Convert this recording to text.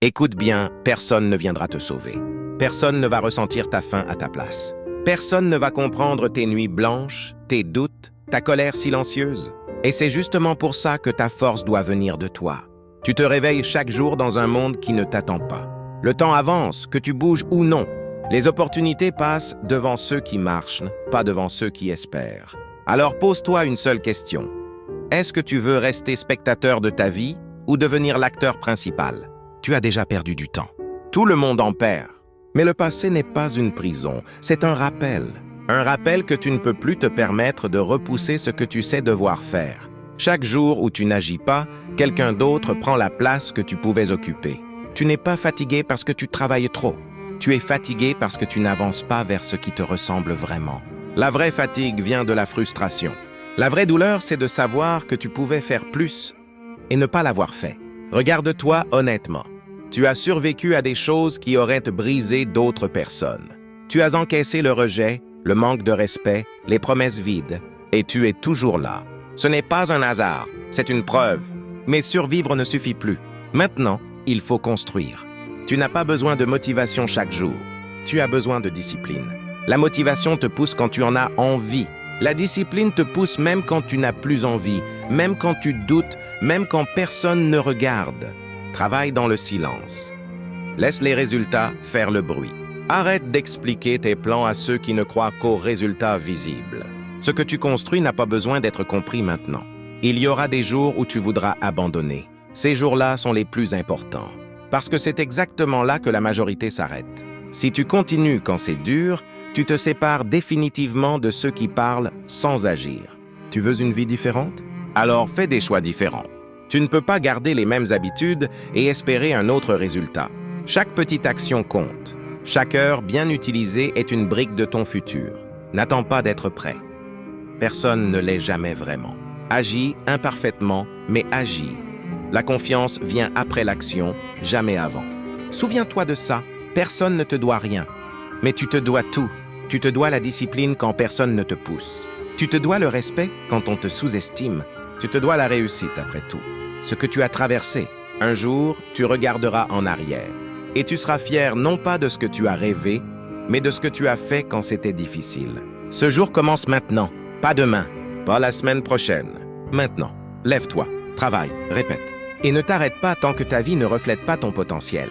Écoute bien, personne ne viendra te sauver. Personne ne va ressentir ta faim à ta place. Personne ne va comprendre tes nuits blanches, tes doutes, ta colère silencieuse. Et c'est justement pour ça que ta force doit venir de toi. Tu te réveilles chaque jour dans un monde qui ne t'attend pas. Le temps avance, que tu bouges ou non. Les opportunités passent devant ceux qui marchent, pas devant ceux qui espèrent. Alors pose-toi une seule question. Est-ce que tu veux rester spectateur de ta vie ou devenir l'acteur principal? Tu as déjà perdu du temps. Tout le monde en perd. Mais le passé n'est pas une prison, c'est un rappel. Un rappel que tu ne peux plus te permettre de repousser ce que tu sais devoir faire. Chaque jour où tu n'agis pas, quelqu'un d'autre prend la place que tu pouvais occuper. Tu n'es pas fatigué parce que tu travailles trop. Tu es fatigué parce que tu n'avances pas vers ce qui te ressemble vraiment. La vraie fatigue vient de la frustration. La vraie douleur, c'est de savoir que tu pouvais faire plus et ne pas l'avoir fait. Regarde-toi honnêtement. Tu as survécu à des choses qui auraient te brisé d'autres personnes. Tu as encaissé le rejet, le manque de respect, les promesses vides, et tu es toujours là. Ce n'est pas un hasard, c'est une preuve. Mais survivre ne suffit plus. Maintenant, il faut construire. Tu n'as pas besoin de motivation chaque jour. Tu as besoin de discipline. La motivation te pousse quand tu en as envie. La discipline te pousse même quand tu n'as plus envie, même quand tu doutes, même quand personne ne regarde. Travaille dans le silence. Laisse les résultats faire le bruit. Arrête d'expliquer tes plans à ceux qui ne croient qu'aux résultats visibles. Ce que tu construis n'a pas besoin d'être compris maintenant. Il y aura des jours où tu voudras abandonner. Ces jours-là sont les plus importants. Parce que c'est exactement là que la majorité s'arrête. Si tu continues quand c'est dur, tu te sépares définitivement de ceux qui parlent sans agir. Tu veux une vie différente? Alors fais des choix différents. Tu ne peux pas garder les mêmes habitudes et espérer un autre résultat. Chaque petite action compte. Chaque heure bien utilisée est une brique de ton futur. N'attends pas d'être prêt. Personne ne l'est jamais vraiment. Agis imparfaitement, mais agis. La confiance vient après l'action, jamais avant. Souviens-toi de ça, personne ne te doit rien. Mais tu te dois tout. Tu te dois la discipline quand personne ne te pousse. Tu te dois le respect quand on te sous-estime. Tu te dois la réussite après tout. Ce que tu as traversé, un jour, tu regarderas en arrière. Et tu seras fier non pas de ce que tu as rêvé, mais de ce que tu as fait quand c'était difficile. Ce jour commence maintenant, pas demain, pas la semaine prochaine. Maintenant, lève-toi, travaille, répète. Et ne t'arrête pas tant que ta vie ne reflète pas ton potentiel.